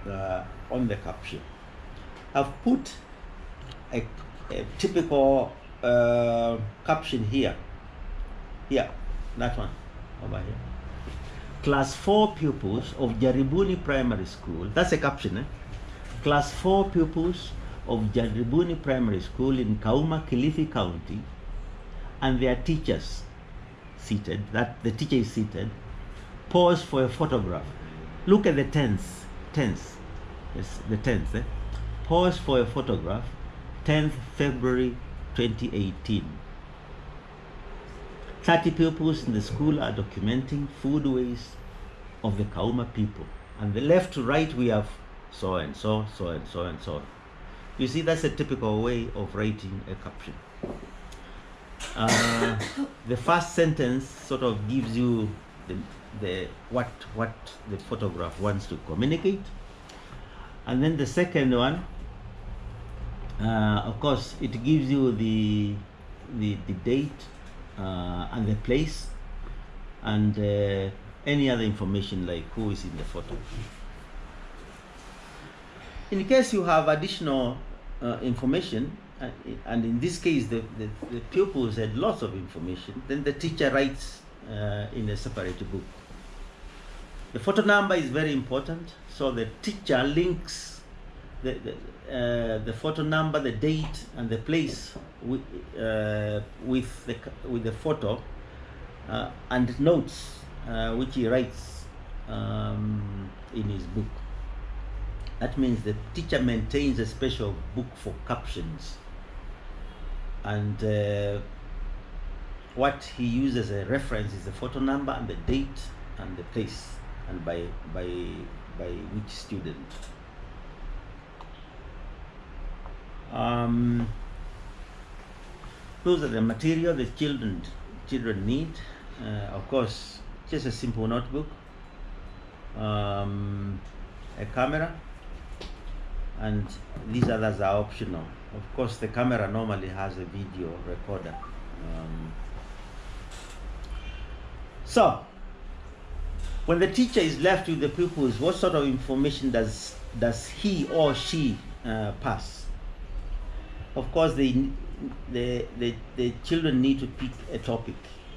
on the caption. I've put a typical caption here. Here, that one over here. Class 4 pupils of Jaribuni Primary School. That's a caption, eh? Class 4 pupils of Jaribuni Primary School in Kauma, Kilifi County, and their teachers seated, that the teacher is seated, pause for a photograph. Look at the tense, yes, the tense, eh? Pause for a photograph, 10th February 2018. 30 pupils in the school are documenting foodways of the Kauma people. And the left to right we have so and so, so and so and so. You see, that's a typical way of writing a caption. The first sentence sort of gives you what the photograph wants to communicate, and then the second one, of course, it gives you the date and the place, and any other information like who is in the photo. In case you have additional information, and in this case the pupils had lots of information, then the teacher writes in a separate book. The photo number is very important, so the teacher links the photo number, the date, and the place with the photo, and notes which he writes in his book. That means the teacher maintains a special book for captions, and what he uses as a reference is the photo number and the date and the place, and by which student. Those are the material the children need. Of course, just a simple notebook, a camera, and these others are optional. Of course, the camera normally has a video recorder. So, when the teacher is left with the pupils, what sort of information does he or she pass? Of course, the children need to pick a topic.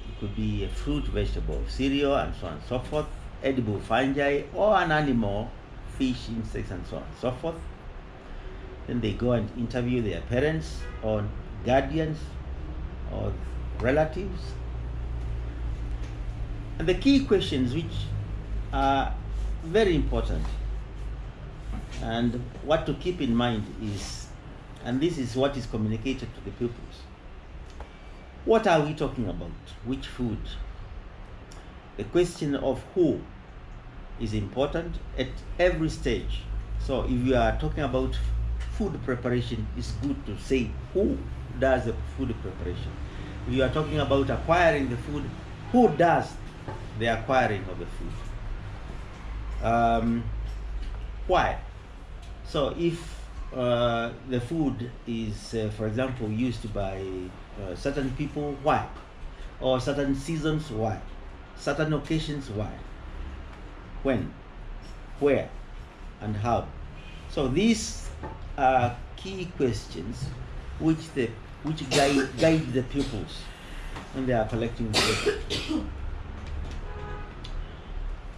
It could be a fruit, vegetable, cereal, and so on and so forth, edible fungi, or an animal, fish, insects, and so on and so forth. Then they go and interview their parents or guardians or relatives. And the key questions, which are very important, and what to keep in mind is, and this is what is communicated to the pupils, what are we talking about? Which food? The question of who is important at every stage. So if you are talking about food preparation, it's good to say who does the food preparation. If you are talking about acquiring the food, who does the acquiring of the food? Why? So if the food is, for example, used by certain people, why? Or certain seasons, why? Certain occasions, why? When? Where? And how? So these are key questions which guide the pupils when they are collecting data.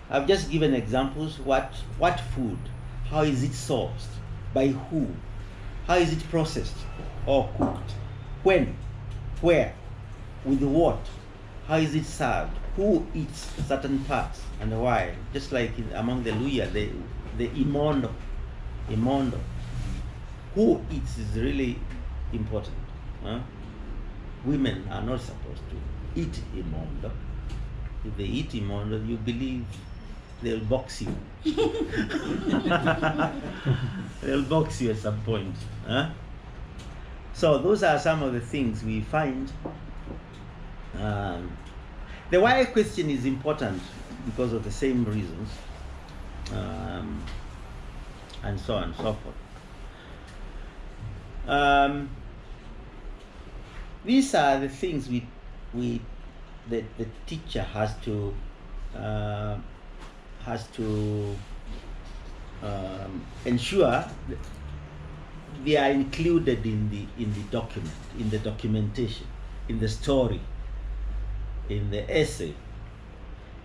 I've just given examples. What food? How is it sourced? By who? How is it processed or cooked? When? Where? With what? How is it served? Who eats certain parts and why? Just like among the Luya, the imondo. Who eats is really important. Women are not supposed to eat imondo. If they eat imondo, you believe they'll box you. They'll box you at some point. So those are some of the things we find. The why question is important because of the same reasons, and so on and so forth. These are the things the teacher has to ensure they are included in the document, in the documentation, in the story, in the essay.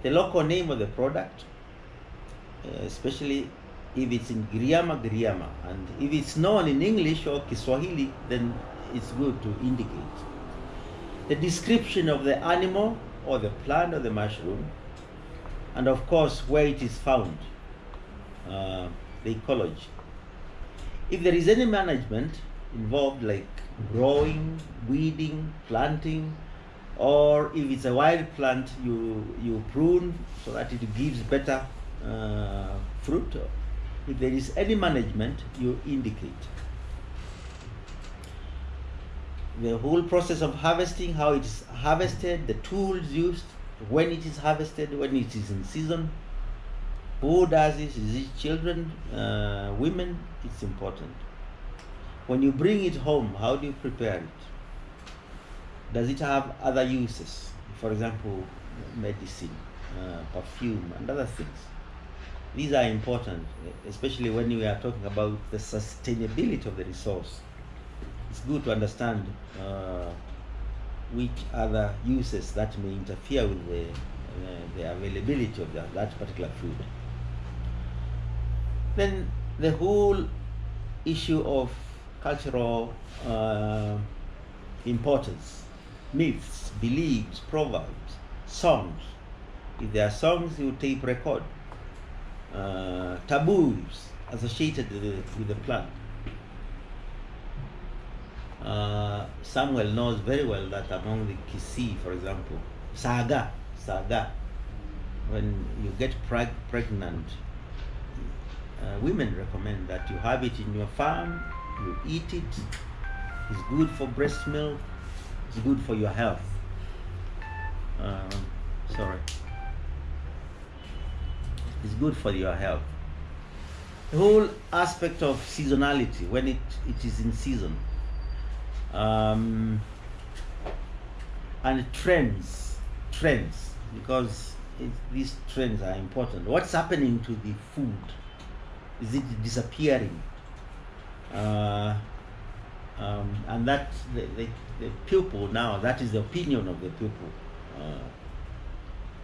The local name of the product, especially if it's in Giriama, and if it's known in English or Kiswahili, then it's good to indicate. The description of the animal or the plant or the mushroom, and of course where it is found, the ecology. If there is any management involved, like growing, weeding, planting, or if it's a wild plant, you prune so that it gives better fruit. If there is any management, you indicate. The whole process of harvesting, how it is harvested, the tools used, when it is harvested, when it is in season, who does this? Is it children, women? It's important. When you bring it home, how do you prepare it? Does it have other uses? For example, medicine, perfume, and other things. These are important, especially when we are talking about the sustainability of the resource. It's good to understand which other uses that may interfere with the availability of that particular food. Then the whole issue of cultural importance, myths, beliefs, proverbs, songs. If there are songs, you tape record. Taboos associated with the plant. Samuel knows very well that among the Kisii, for example, saga, when you get pregnant, women recommend that you have it in your farm, you eat it. It's good for breast milk, it's good for your health. It's good for your health. The whole aspect of seasonality, when it is in season. And trends, because these trends are important. What's happening to the food? Is it disappearing? And that the pupil now, that is the opinion of the pupil.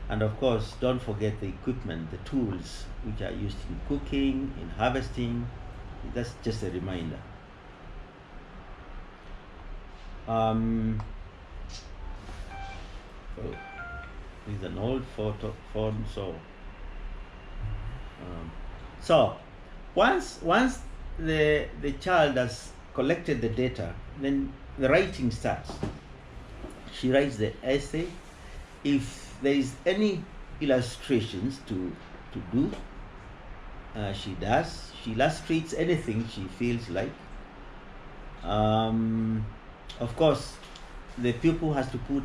And of course, don't forget the equipment, the tools which are used in cooking, in harvesting. That's just a reminder. This is an old phone, so once the child has collected the data, then the writing starts. She writes the essay. If there is any illustrations to do, she does. She illustrates anything she feels like. Of course, the pupil has to put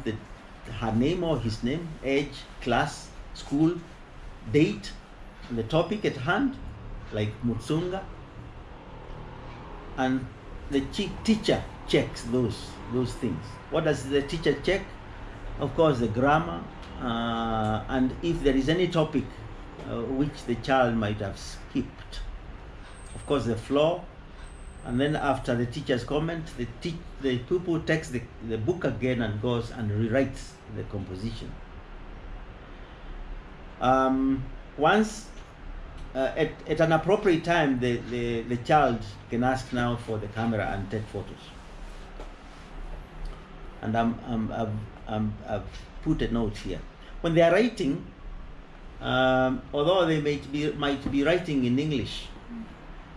her name or his name, age, class, school, date, and the topic at hand, like Mutsunga. And the teacher checks those things. What does the teacher check? Of course, the grammar, and if there is any topic which the child might have skipped. Of course, the flow. And then after the teacher's comment, the pupil takes the book again and goes and rewrites the composition. Once, at an appropriate time, the child can ask now for the camera and take photos. And I've put a note here. When they are writing, although they might be writing in English,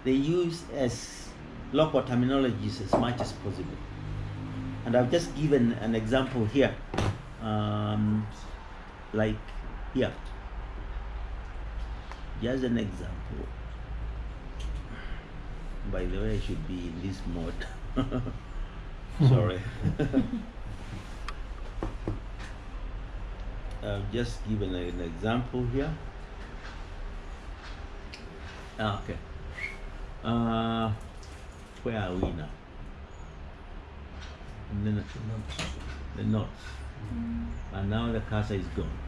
they use as local terminologies as much as possible. And I've just given an example here, like here. Just an example. By the way, I should be in this mode. Sorry. I've just given an example here. Okay. Where are we now? And then the notes. And now the cursor is gone.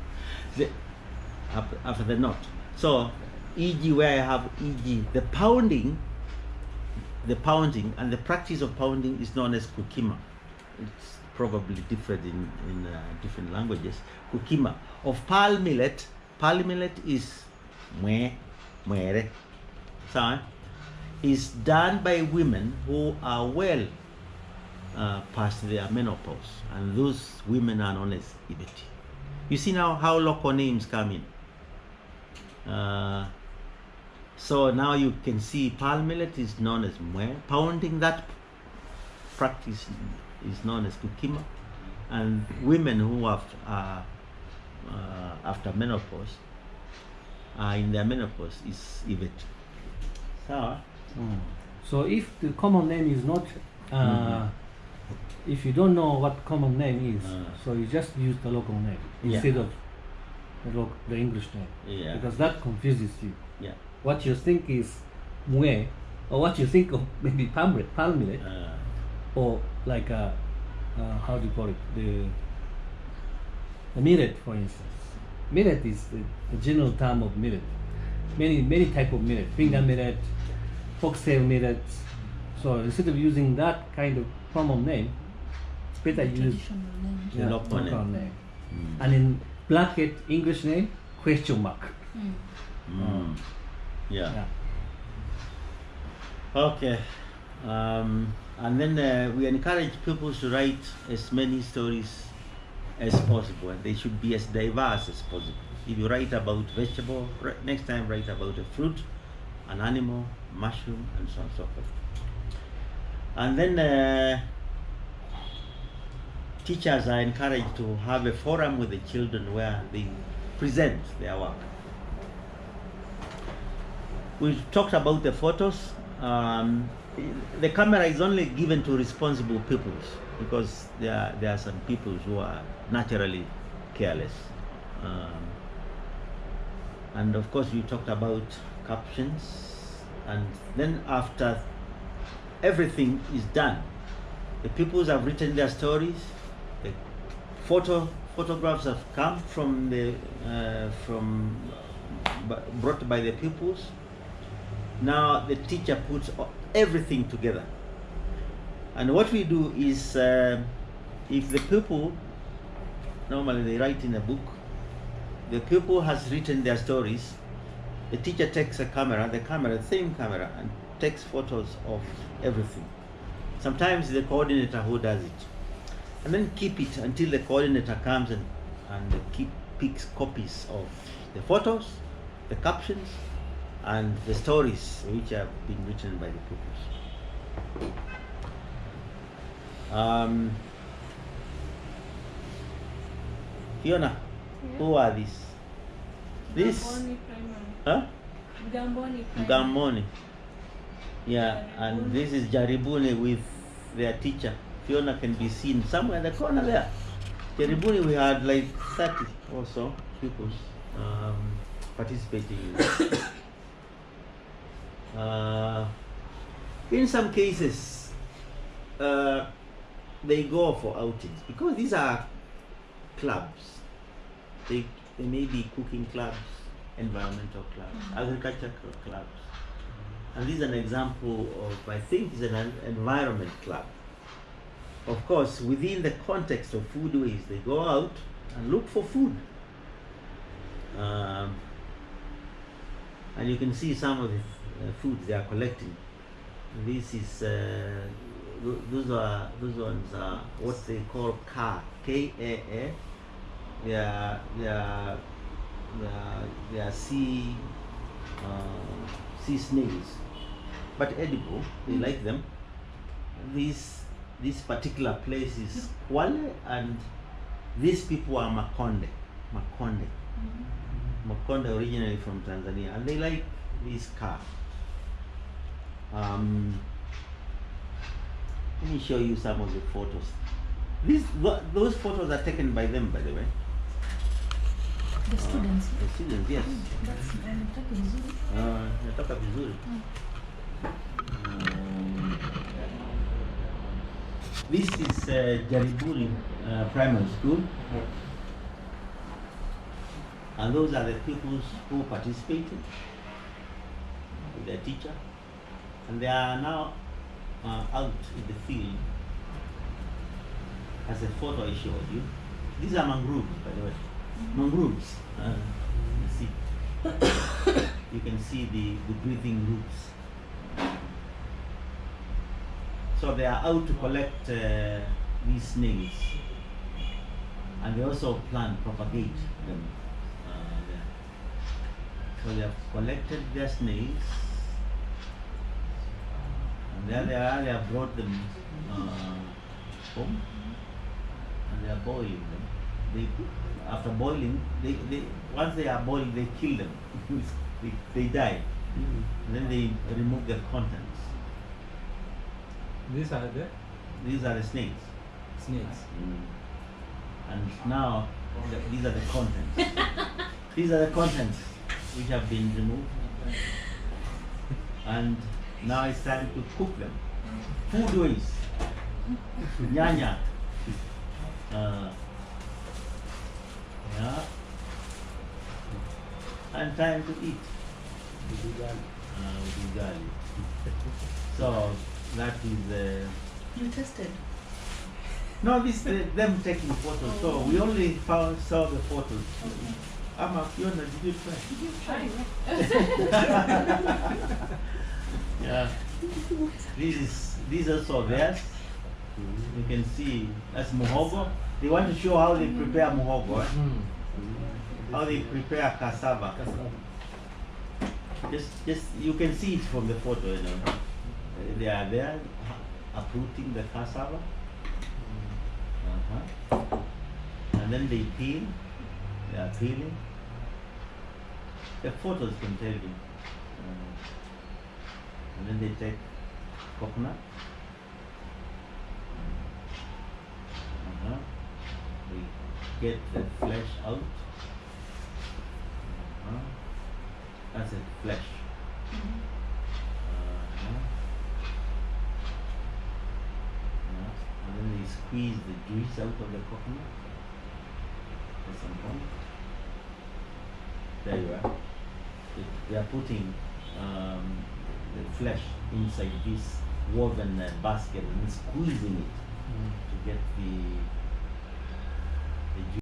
After the note. So e.g. where I have e.g. the pounding and the practice of pounding is known as kukima. It's probably different in different languages. Kukima. Of pearl millet is mwere. So, is done by women who are well past their menopause, and those women are known as ibeti. You see now how local names come in. So now you can see pearl millet is known as mwe. Pounding, that practice is known as kukima, and women who have after menopause, in their menopause, is ibeti. So if the common name is not, if you don't know what common name is, so you just use the local name instead of the English name, because that confuses you. Yeah. What you think is mwe, or what you think of maybe palm millet, or like how do you call it, the millet, for instance. Millet is the general term of millet. Many type of millet, finger millet, foxtail millet. So instead of using that kind of common name, it's better use the local name. And in bracket English name, question mark. Yeah. Okay. And then we encourage people to write as many stories as possible, and they should be as diverse as possible. If you write about vegetable, next time write about a fruit, an animal, mushroom, and so on and so forth. And then teachers are encouraged to have a forum with the children where they present their work. We've talked about the photos. The camera is only given to responsible people, because there are some people who are naturally careless. And of course we talked about captions, and then after everything is done, the pupils have written their stories, the photographs have come from brought by the pupils. Now the teacher puts everything together, and what we do is, if the pupil, normally they write in a book, the pupil has written their stories, the teacher takes a camera, same camera, and takes photos of everything. Sometimes the coordinator who does it, and then keep it until the coordinator comes and picks copies of the photos, the captions, and the stories which have been written by the pupils. Fiona, who are these? This? Huh? Mgamboni. Yeah, and this is Jaribuni with their teacher. Fiona can be seen somewhere in the corner there. Jaribuni, we had like 30 or so pupils participating in this. In some cases, they go for outings because these are clubs. They may be cooking clubs, environmental clubs, agricultural clubs. And this is an example of, I think, is an environment club. Of course, within the context of Foodways, they go out and look for food. And you can see some of the foods they are collecting. This is those ones are what they call kaa, K-A-A. They are sea snails, but edible. They like them. This particular place is Kwale, and these people are Makonde originally from Tanzania, and they like this car. Let me show you some of the photos. Those photos are taken by them, by the way. The students. The students, yes. Natoka vizuri. This is Jaribuni Primary School. And those are the pupils who participated. with their teacher, and they are now out in the field. As a photo I showed you, these are mangroves, by the way. Mangroves. You see, you can see the breathing roots. So they are out to collect these snails, and they also plant, propagate them there. So they have collected their snails, and then they have brought them home, and they are boiling them. After boiling, once they are boiled, they kill them. they die. And then they remove their contents. These are the These are the snails. snakes. And now these are the contents. These are the contents which have been removed. And now it's time to cook them. Foodways. Nyanya. Yeah. And time to eat. Ugali. So that is You tested. no, this them taking photos. So we only saw the photos. Ama Fiona, did you try? Did you try? Yeah. These are also theirs. You can see that's muhogo. They want to show how they prepare muhogo. How they prepare cassava. Just you can see it from the photo, you know. They are there uprooting the cassava. And then they peel. They are peeling. The photos can tell you. And then they take coconut. They get the flesh out. That's it, flesh. And then they squeeze the juice out of the coconut at some point. There you are. They are putting the flesh inside this woven basket and squeezing it to get the